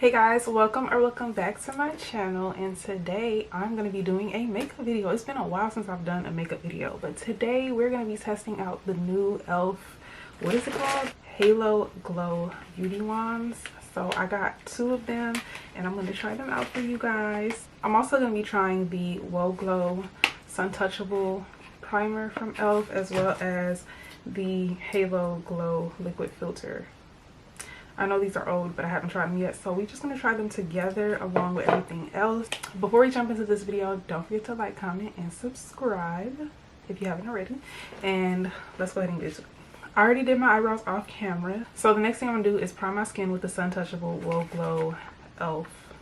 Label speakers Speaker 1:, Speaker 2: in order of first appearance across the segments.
Speaker 1: Hey guys, welcome back to my channel, and today I'm going to be doing a makeup video. It's been a while since I've done a makeup video, but today we're going to be testing out the new e.l.f. what is it called? Halo Glow Beauty Wands. So I got 2 of them and I'm going to try them out for you guys. I'm also going to be trying the Whoa Glow Suntouchable primer from e.l.f. as well as the Halo Glow liquid filter. I know these are old, but I haven't tried them yet, so we're just going to try them together along with everything else. Before we jump into this video, don't forget to like, comment, and subscribe if you haven't already. And let's go ahead and get to it. I already did my eyebrows off camera, so the next thing I'm going to do is prime my skin with the Suntouchable Whoa Glow e.l.f.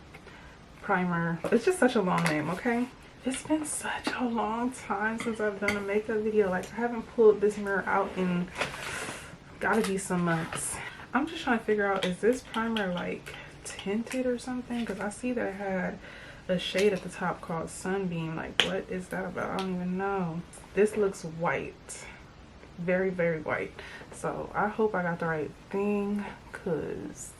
Speaker 1: primer. It's just such a long name, okay? It's been such a long time since I've done a makeup video. Like, I haven't pulled this mirror out in gotta be some months. I'm just trying to figure out, is this primer like tinted or something? Because I see that it had a shade at the top called Sunbeam. Like, what is that about? I don't even know. This looks white. Very, very white. So I hope I got the right thing, because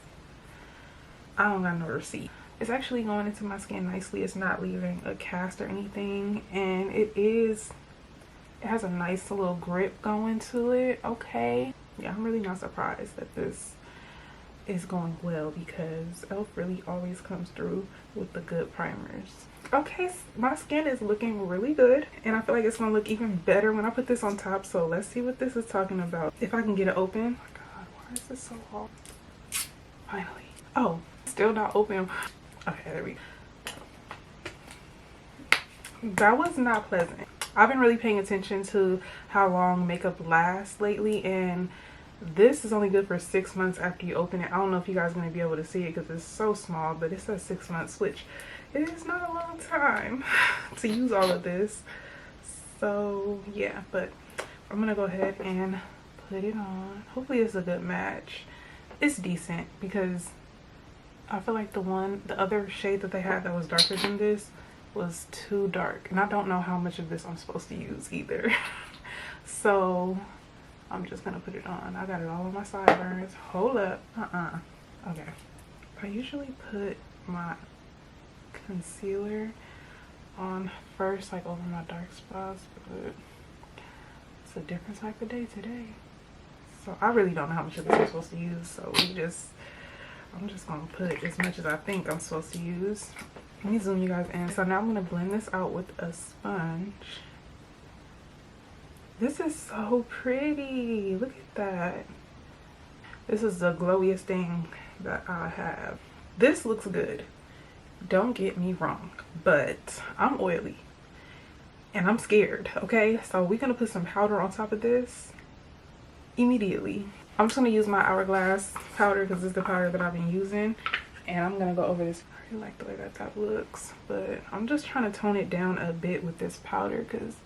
Speaker 1: I don't got no receipt. It's actually going into my skin nicely. It's not leaving a cast or anything. And it has a nice little grip going to it. Okay. Yeah, I'm really not surprised that this is going well, because e.l.f. really always comes through with the good primers. Okay, my skin is looking really good, and I feel like it's gonna look even better when I put this on top. So let's see what this is talking about. If I can get it open. Oh my god, why is this so hard? Finally. Oh, still not open. Okay, there we go. That was not pleasant. I've been really paying attention to how long makeup lasts lately, and this is only good for 6 months after you open it. I don't know if you guys are going to be able to see it because it's so small, but it says 6 months, which it is not a long time to use all of this. So yeah, but I'm going to go ahead and put it on. Hopefully it's a good match. It's decent, because I feel like the other shade that they had that was darker than this was too dark, and I don't know how much of this I'm supposed to use either. So I'm just gonna put it on. I got it all on my sideburns. Hold up. Okay, I usually put my concealer on first, like over my dark spots, but it's a different type of day today, so I really don't know how much of this I'm supposed to use. So I'm just gonna put as much as I think I'm supposed to use. Let me zoom you guys in. So now I'm going to blend this out with a sponge. This is so pretty. Look at that. This is the glowiest thing that I have. This looks good. Don't get me wrong, but I'm oily and I'm scared, okay? So we're going to put some powder on top of this immediately. I'm just going to use my Hourglass powder because it's the powder that I've been using. And I'm going to go over this. I really like the way that looks, but I'm just trying to tone it down a bit with this powder because,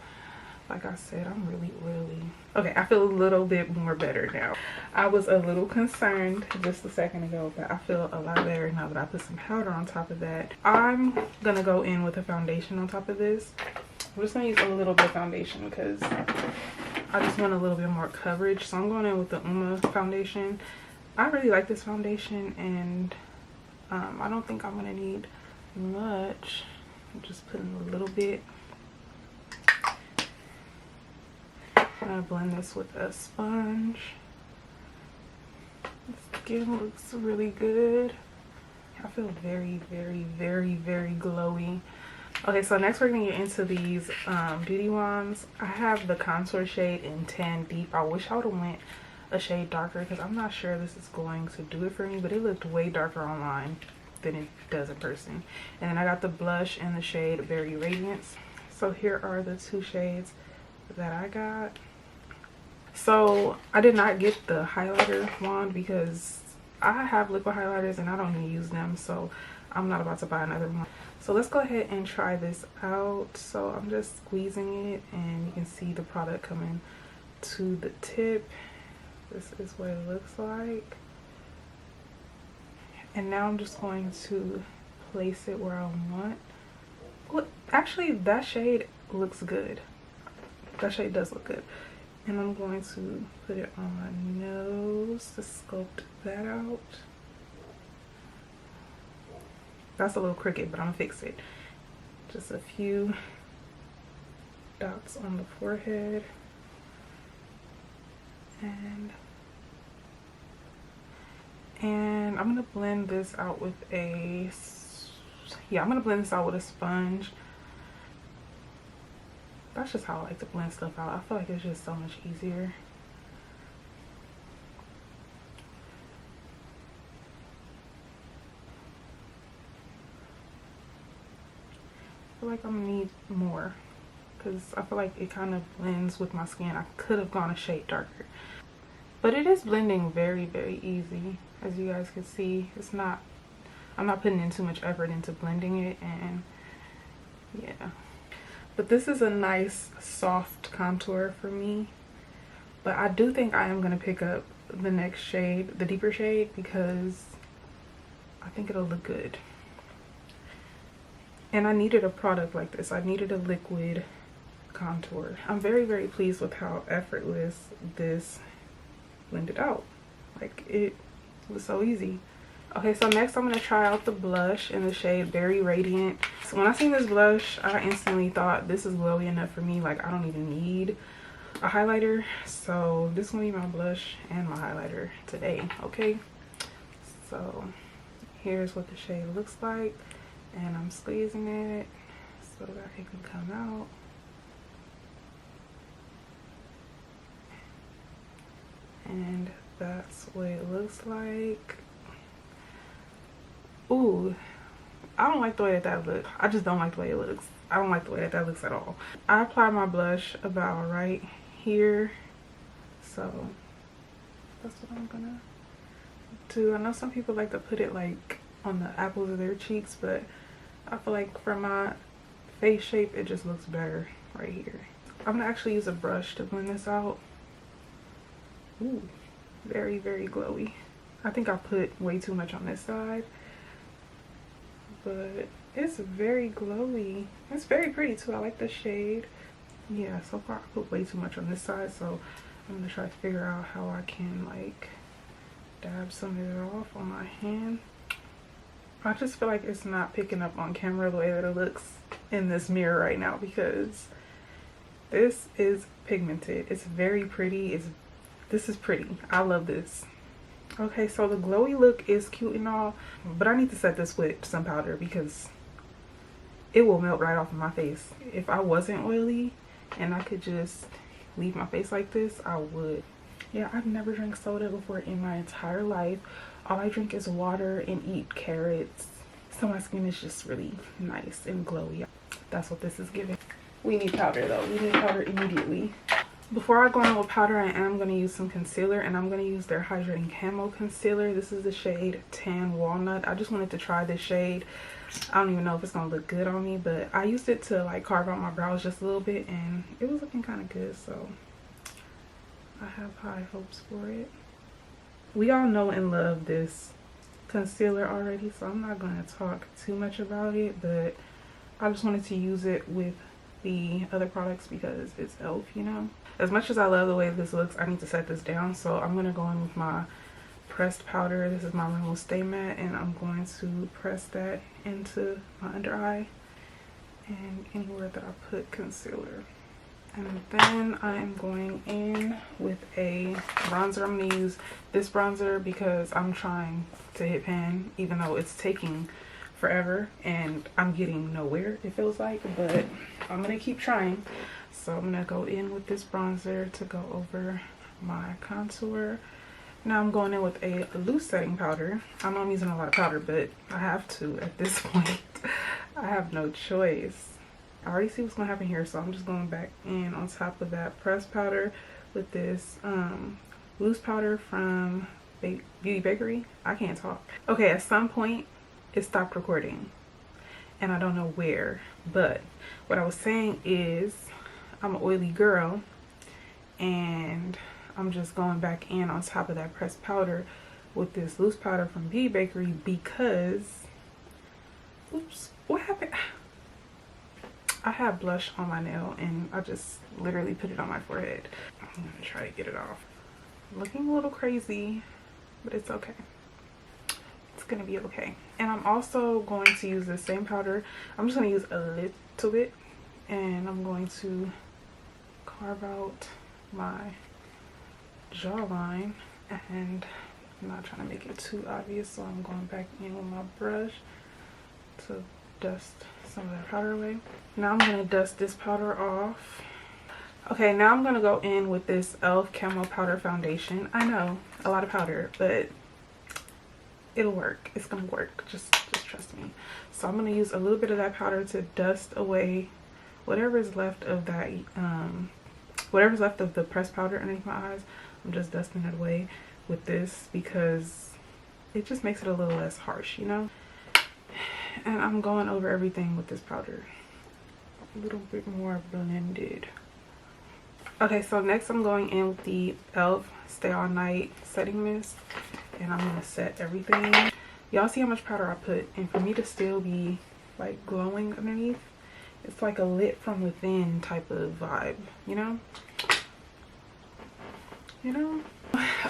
Speaker 1: like I said, I'm really oily. Okay, I feel a little bit more better now. I was a little concerned just a second ago, but I feel a lot better now that I put some powder on top of that. I'm going to go in with a foundation on top of this. I'm just going to use a little bit of foundation because I just want a little bit more coverage. So I'm going in with the Uma foundation. I really like this foundation, and I don't think I'm gonna need much. I'm just putting a little bit. I'm gonna blend this with a sponge. The skin looks really good. I feel very, very, very, very glowy. Okay, so next we're gonna get into these beauty wands. I have the contour shade in Tan Deep. I wish I would have went a shade darker because I'm not sure this is going to do it for me, but it looked way darker online than it does in person. And then I got the blush in the shade Berry Radiance. So here are the 2 shades that I got. So I did not get the highlighter wand because I have liquid highlighters and I don't even use them, so I'm not about to buy another one. So let's go ahead and try this out. So I'm just squeezing it and you can see the product coming to the tip. This is what it looks like. And now I'm just going to place it where I want. Well, actually, that shade looks good. That shade does look good. And I'm going to put it on my nose to sculpt that out. That's a little crooked, but I'm gonna fix it. Just a few dots on the forehead. And I'm gonna blend this out with a, yeah, I'm gonna blend this out with a sponge. That's just how I like to blend stuff out. I feel like it's just so much easier. I feel like I'm gonna need more because I feel like it kind of blends with my skin. I could have gone a shade darker, but it is blending very, very easy. As you guys can see, it's not, I'm not putting in too much effort into blending it, and yeah. But this is a nice soft contour for me, but I do think I am going to pick up the next shade, the deeper shade, because I think it'll look good. And I needed a product like this. I needed a liquid contour. I'm very, very pleased with how effortless this blended out. Like, it was so easy. Okay, so next I'm going to try out the blush in the shade Very Radiant. So when I seen this blush, I instantly thought this is glowy enough for me. Like, I don't even need a highlighter. So this is going to be my blush and my highlighter today, okay? So here's what the shade looks like. And I'm squeezing it so that it can come out. And that's what it looks like. Ooh, I don't like the way that that looks. I just don't like the way it looks. I don't like the way that that looks at all. I apply my blush about right here. So that's what I'm gonna do. I know some people like to put it like on the apples of their cheeks, but I feel like for my face shape, it just looks better right here. I'm gonna actually use a brush to blend this out. Ooh, very, very glowy. I think I put way too much on this side, but it's very glowy. It's very pretty too. I like the shade. Yeah, so far I put way too much on this side, so I'm gonna try to figure out how I can like dab some of it off on my hand. I just feel like it's not picking up on camera the way that it looks in this mirror right now, because this is pigmented. It's very pretty. This is pretty. I love this. Okay, so the glowy look is cute and all, but I need to set this with some powder because it will melt right off of my face. If I wasn't oily and I could just leave my face like this, I would. Yeah, I've never drank soda before in my entire life. All I drink is water and eat carrots. So my skin is just really nice and glowy. That's what this is giving. We need powder though. We need powder immediately. Before I go on with powder, I am going to use some concealer, and I'm going to use their Hydrating Camo Concealer. This is the shade Tan Walnut. I just wanted to try this shade. I don't even know if it's going to look good on me, but I used it to like carve out my brows just a little bit, and it was looking kind of good, so I have high hopes for it. We all know and love this concealer already, so I'm not going to talk too much about it, but I just wanted to use it with the other products because it's e.l.f., you know. As much as I love the way this looks, I need to set this down, so I'm going to go in with my pressed powder. This is my Rimmel Stay Matte, and I'm going to press that into my under eye and anywhere that I put concealer. And then I am going in with a bronzer. I'm going to use this bronzer because I'm trying to hit pan, even though it's taking forever and I'm getting nowhere, it feels like, but I'm going to keep trying. So I'm going to go in with this bronzer to go over my contour. Now I'm going in with a loose setting powder. I know I'm using a lot of powder, but I have to at this point. I have no choice. I already see what's going to happen here, so I'm just going back in on top of that pressed powder with this loose powder from Beauty Bakery. I can't talk. Okay, at some point it stopped recording and I don't know where, but what I was saying is I'm an oily girl and I'm just going back in on top of that pressed powder with this loose powder from Beauty Bakery because, oops, what happened? I have blush on my nail and I just literally put it on my forehead. I'm gonna try to get it off. Looking a little crazy, but it's okay. It's gonna be okay. And I'm also going to use the same powder. I'm just gonna use a little bit, and I'm going to carve out my jawline, and I'm not trying to make it too obvious, so I'm going back in with my brush to dust some of that powder away. Now I'm gonna dust this powder off. Okay, now I'm gonna go in with this e.l.f. Camo Powder Foundation. I know, a lot of powder, but it'll work. It's gonna work. Just trust me. So I'm gonna use a little bit of that powder to dust away whatever is left of that, whatever's left of the pressed powder underneath my eyes. I'm just dusting it away with this because it just makes it a little less harsh, you know? And I'm going over everything with this powder. A little bit more blended. Okay, so next I'm going in with the e.l.f. Stay All Night Setting Mist, and I'm gonna set everything. Y'all see how much powder I put, and for me to still be like glowing underneath, it's like a lit from within type of vibe, you know?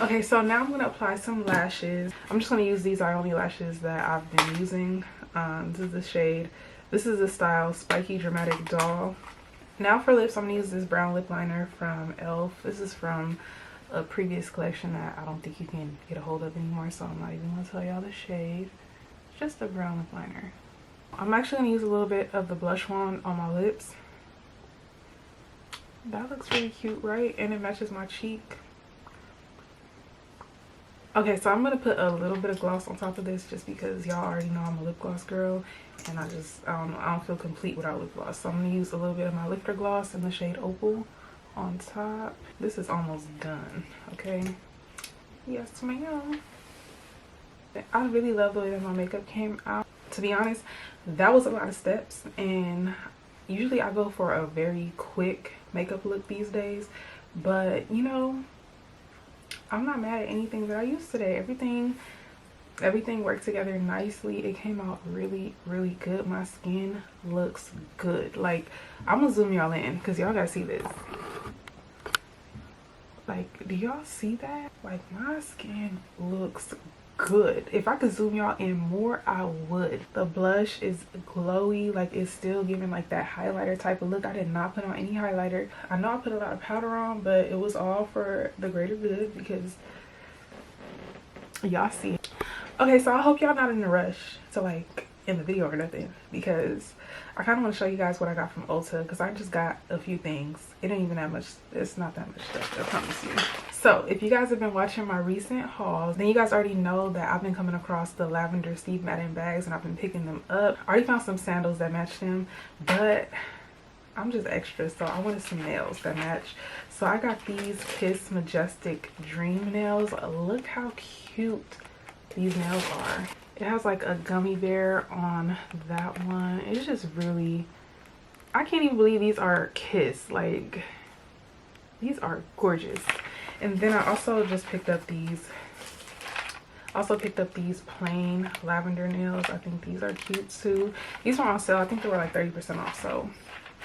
Speaker 1: Okay, so now I'm gonna apply some lashes. I'm just gonna use these Ioni lashes that I've been using. This is the shade. This is the style Spiky Dramatic Doll. Now for lips, I'm gonna use this brown lip liner from e.l.f. This is from a previous collection that I don't think you can get a hold of anymore, so I'm not even gonna tell y'all the shade. It's just a brown lip liner. I'm actually gonna use a little bit of the blush wand on my lips. That looks really cute, right? And it matches my cheek. Okay, so I'm gonna put a little bit of gloss on top of this just because y'all already know I'm a lip gloss girl, and I don't feel complete without lip gloss. So I'm gonna use a little bit of my lifter gloss in the shade Opal on top. This is almost done, okay? Yes, ma'am. I really love the way that my makeup came out. To be honest, that was a lot of steps, and usually I go for a very quick makeup look these days, but you know, I'm not mad at anything that I used today. Everything worked together nicely. It came out really good. My skin looks good. Like, I'm gonna zoom y'all in because y'all gotta see this. Like, do y'all see that? Like, my skin looks good. If I could zoom y'all in more, I would. The blush is glowy. Like, it's still giving like that highlighter type of look. I did not put on any highlighter. I know I put a lot of powder on, but it was all for the greater good because y'all see it. Okay, so I hope y'all not in a rush to like end the video or nothing, because I kind of want to show you guys what I got from Ulta, because I just got a few things. It ain't even that much. It's not that much stuff, I promise you. So if you guys have been watching my recent hauls, then you guys already know that I've been coming across the lavender Steve Madden bags, and I've been picking them up. I already found some sandals that match them, but I'm just extra, so I wanted some nails that match. So I got these Kiss Majestic Dream nails. Look how cute these nails are. It has like a gummy bear on that one. It's just really, I can't even believe these are Kiss. Like, these are gorgeous. And then I also just picked up these plain lavender nails. I think these are cute too. These were on sale. I think they were like 30% off, so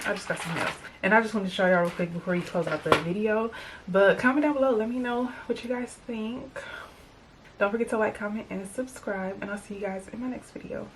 Speaker 1: I just got some nails. And I just wanted to show y'all real quick before you close out the video. But comment down below, let me know what you guys think. Don't forget to like, comment, and subscribe, and I'll see you guys in my next video.